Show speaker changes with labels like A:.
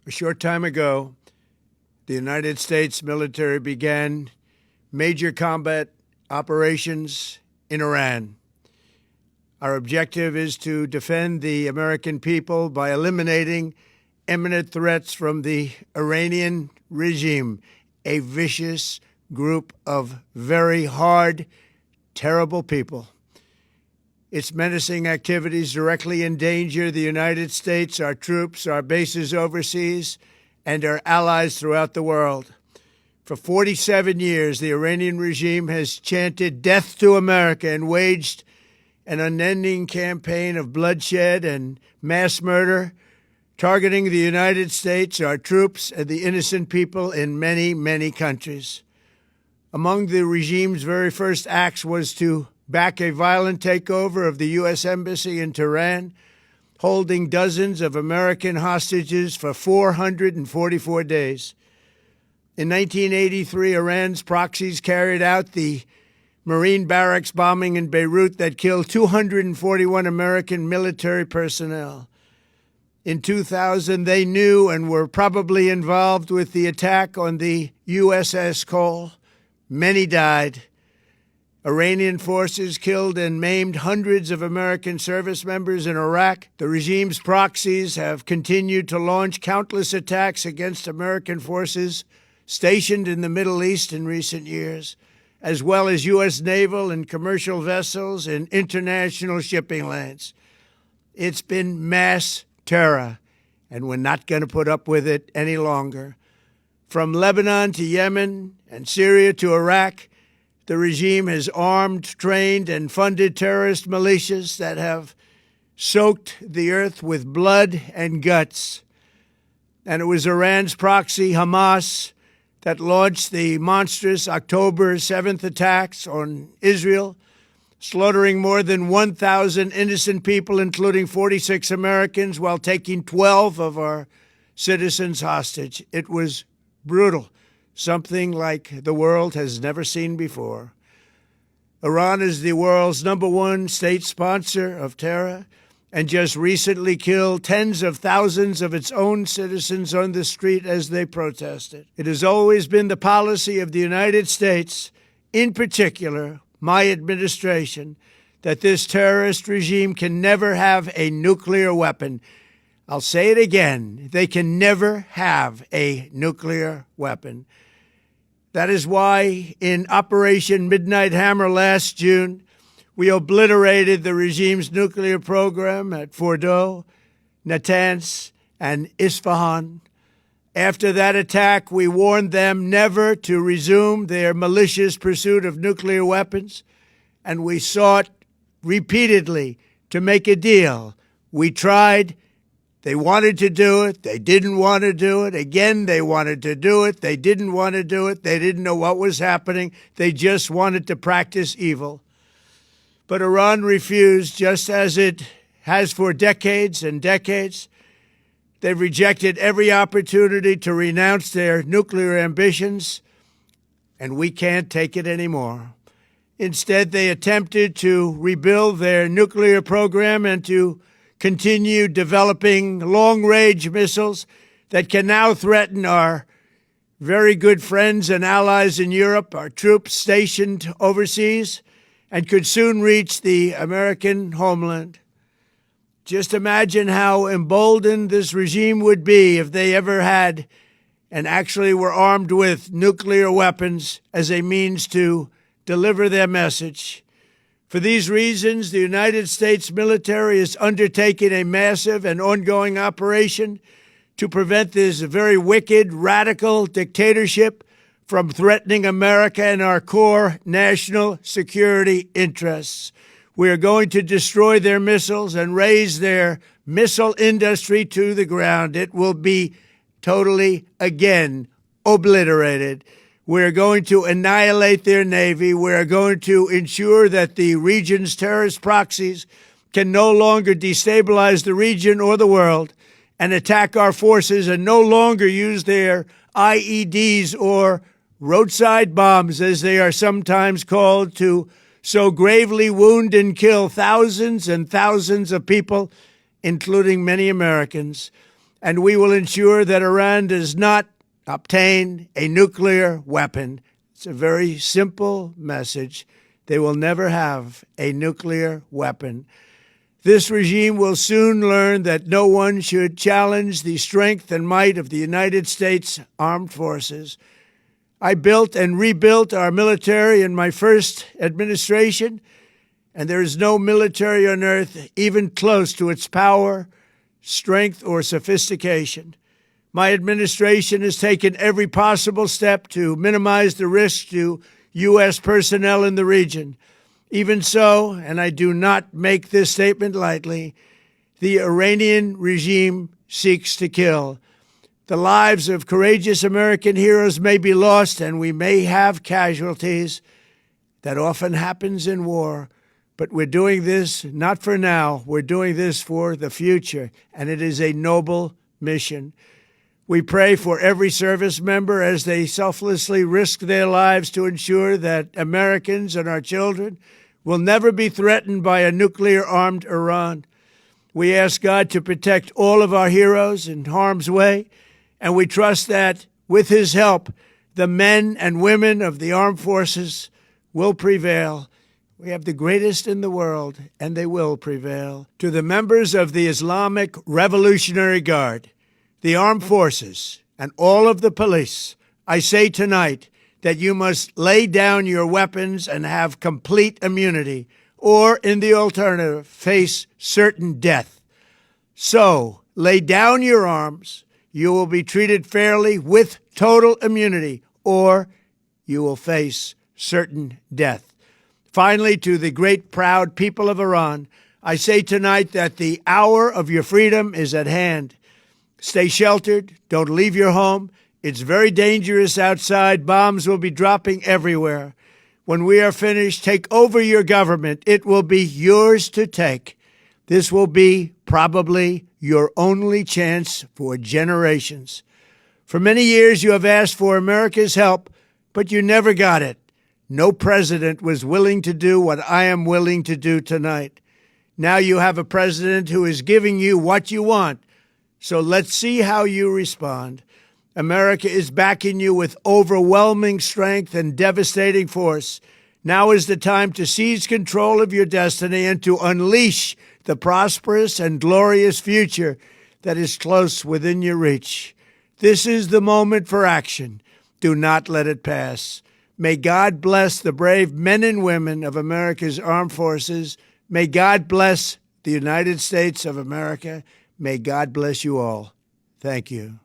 A: A short time ago, the United States military began major combat operations in Iran. Our objective is to defend the American people by eliminating imminent threats from the Iranian regime, a vicious group of very hard, terrible people. Its menacing activities directly endanger the United States, our troops, our bases overseas, and our allies throughout the world. For 47 years, the Iranian regime has chanted death to America and waged an unending campaign of bloodshed and mass murder, targeting the United States, our troops, and the innocent people in many, many countries. Among the regime's very first acts was to back a violent takeover of the U.S. Embassy in Tehran, holding dozens of American hostages for 444 days. In 1983, Iran's proxies carried out the Marine barracks bombing in Beirut that killed 241 American military personnel. In 2000, they knew and were probably involved with the attack on the USS Cole. Many died. Iranian forces killed and maimed hundreds of American service members in Iraq. The regime's proxies have continued to launch countless attacks against American forces stationed in the Middle East in recent years, as well as U.S. naval and commercial vessels in international shipping lanes. It's been mass terror, and we're not going to put up with it any longer. From Lebanon to Yemen and Syria to Iraq, the regime has armed, trained, and funded terrorist militias that have soaked the earth with blood and guts. And it was Iran's proxy, Hamas, that launched the monstrous October 7th attacks on Israel, slaughtering more than 1,000 innocent people, including 46 Americans, while taking 12 of our citizens hostage. It was brutal, something like the world has never seen before. Iran is the world's #1 state sponsor of terror and just recently killed tens of thousands of its own citizens on the street as they protested. It has always been the policy of the United States, in particular my administration, that this terrorist regime can never have a nuclear weapon. I'll say it again, they can never have a nuclear weapon. That is why in Operation Midnight Hammer last June, we obliterated the regime's nuclear program at Fordow, Natanz, and Isfahan. After that attack, we warned them never to resume their malicious pursuit of nuclear weapons, and we sought repeatedly to make a deal. We tried. They wanted to do it. They didn't want to do it. Again, they wanted to do it. They didn't want to do it. They didn't know what was happening. They just wanted to practice evil. But Iran refused, just as it has for decades and decades. They've rejected every opportunity to renounce their nuclear ambitions, and we can't take it anymore. Instead, they attempted to rebuild their nuclear program and to continue developing long-range missiles that can now threaten our very good friends and allies in Europe, our troops stationed overseas, and could soon reach the American homeland. Just imagine how emboldened this regime would be if they ever had and actually were armed with nuclear weapons as a means to deliver their message. For these reasons, the United States military is undertaking a massive and ongoing operation to prevent this very wicked, radical dictatorship from threatening America and our core national security interests. We are going to destroy their missiles and raise their missile industry to the ground. It will be totally, again, obliterated. We're going to annihilate their Navy. We're going to ensure that the region's terrorist proxies can no longer destabilize the region or the world and attack our forces and no longer use their IEDs or roadside bombs, as they are sometimes called, to so gravely wound and kill thousands and thousands of people, including many Americans. and we will ensure that Iran does not obtain a nuclear weapon. It's a very simple message. They will never have a nuclear weapon. This regime will soon learn that no one should challenge the strength and might of the United States Armed Forces. I built and rebuilt our military in my first administration, and there is no military on earth even close to its power, strength, or sophistication. My administration has taken every possible step to minimize the risk to U.S. personnel in the region. Even so, and I do not make this statement lightly, the Iranian regime seeks to kill. The lives of courageous American heroes may be lost, and we may have casualties. That often happens in war. But we're doing this not for now. We're doing this for the future, and it is a noble mission. We pray for every service member as they selflessly risk their lives to ensure that Americans and our children will never be threatened by a nuclear-armed Iran. We ask God to protect all of our heroes in harm's way, and we trust that, with His help, the men and women of the armed forces will prevail. We have the greatest in the world, and they will prevail. To the members of the Islamic Revolutionary Guard, the armed forces, and all of the police, I say tonight that you must lay down your weapons and have complete immunity, or, in the alternative, face certain death. So, lay down your arms. You will be treated fairly with total immunity, or you will face certain death. Finally, to the great, proud people of Iran, I say tonight that the hour of your freedom is at hand. Stay sheltered. Don't leave your home. It's very dangerous outside. Bombs will be dropping everywhere. When we are finished, take over your government. It will be yours to take. This will be probably your only chance for generations. For many years, you have asked for America's help, but you never got it. No president was willing to do what I am willing to do tonight. Now you have a president who is giving you what you want. So let's see how you respond. America is backing you with overwhelming strength and devastating force. Now is the time to seize control of your destiny and to unleash the prosperous and glorious future that is close within your reach. This is the moment for action. Do not let it pass. May God bless the brave men and women of America's armed forces. May God bless the United States of America. May God bless you all. Thank you.